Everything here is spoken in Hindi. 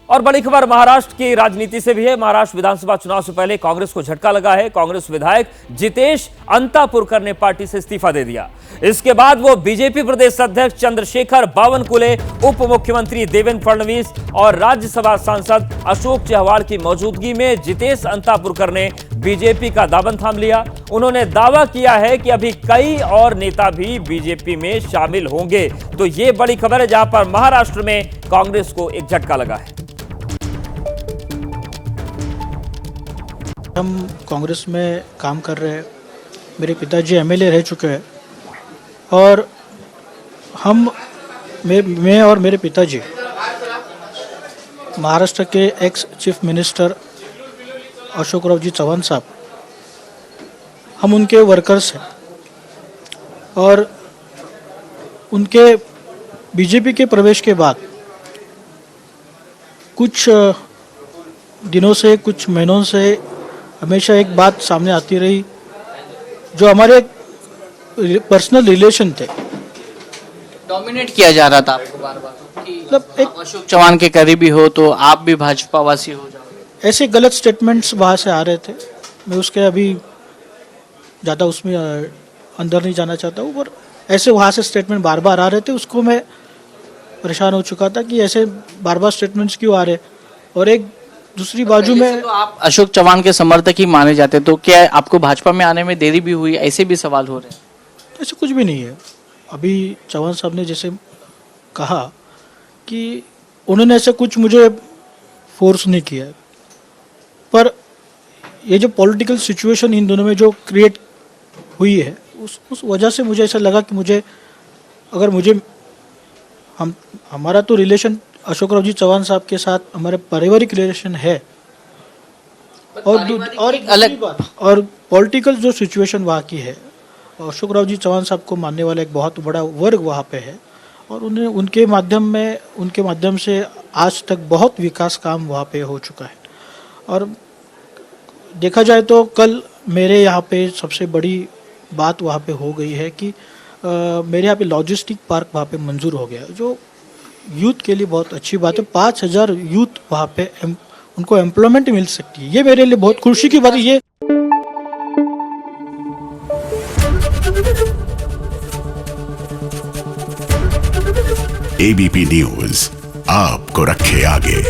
और बड़ी खबर महाराष्ट्र की राजनीति से भी है। महाराष्ट्र विधानसभा चुनाव से पहले कांग्रेस को झटका लगा है। कांग्रेस विधायक जितेश अंतापुरकर ने पार्टी से इस्तीफा दे दिया। इसके बाद वो बीजेपी प्रदेश अध्यक्ष चंद्रशेखर बावनकुले, उप मुख्यमंत्री देवेंद्र फडणवीस और राज्यसभा सांसद अशोक चव्हाण की मौजूदगी में जितेश अंतापुरकर ने बीजेपी का दामन थाम लिया। उन्होंने दावा किया है कि अभी कई और नेता भी बीजेपी में शामिल होंगे। तो ये बड़ी खबर है, जहां पर महाराष्ट्र में कांग्रेस को एक झटका लगा है। हम कांग्रेस में काम कर रहे हैं। मेरे पिताजी एमएलए रह चुके हैं और मैं और मेरे पिताजी महाराष्ट्र के एक्स चीफ मिनिस्टर अशोकराव जी चव्हाण साहब, हम उनके वर्कर्स हैं और उनके बीजेपी के प्रवेश के बाद कुछ दिनों से, कुछ महीनों से हमेशा एक बात सामने आती रही, जो हमारे पर्सनल रिलेशन थे। डोमिनेट किया जा रहा था आपको बार बार कि मतलब एक अशोक चव्हाण के करीबी हो तो आप भी भाजपावासी हो जाओगे। ऐसे गलत स्टेटमेंट्स वहाँ से आ रहे थे। मैं उसके अभी ज़्यादा उसमें अंदर नहीं जाना चाहता हूँ, पर ऐसे वहाँ से स्टेटमेंट बार बार आ रहे थे। उसको मैं परेशान हो चुका था कि ऐसे बार बार स्टेटमेंट्स क्यों आ रहे। और एक दूसरी बाजू में तो आप अशोक चव्हाण के समर्थक ही माने जाते, तो क्या आपको भाजपा में आने में देरी भी हुई, ऐसे भी सवाल हो रहे हैं? ऐसे कुछ भी नहीं है। अभी चव्हाण साहब ने जैसे कहा कि उन्होंने ऐसे कुछ मुझे फोर्स नहीं किया है, पर ये जो पॉलिटिकल सिचुएशन इन दोनों में जो क्रिएट हुई है, उस वजह से मुझे ऐसा लगा कि हमारा तो रिलेशन अशोकराव जी चव्हाण साहब के साथ हमारे पारिवारिक रिलेशन है, और एक अलग बात, और पॉलिटिकल जो सिचुएशन वहाँ की है, अशोकराव जी चव्हाण साहब को मानने वाला एक बहुत बड़ा वर्ग वहाँ पे है और उनके माध्यम से आज तक बहुत विकास काम वहाँ पे हो चुका है। और देखा जाए तो कल मेरे यहाँ पे सबसे बड़ी बात वहाँ पे हो गई है कि मेरे यहाँ पे लॉजिस्टिक पार्क वहाँ पे मंजूर हो गया, जो यूथ के लिए बहुत अच्छी बात है। 5000 यूथ वहाँ पे उनको एम्प्लॉयमेंट मिल सकती है। ये मेरे लिए बहुत खुशी की बात है। ये एबीपी न्यूज आपको रखे आगे।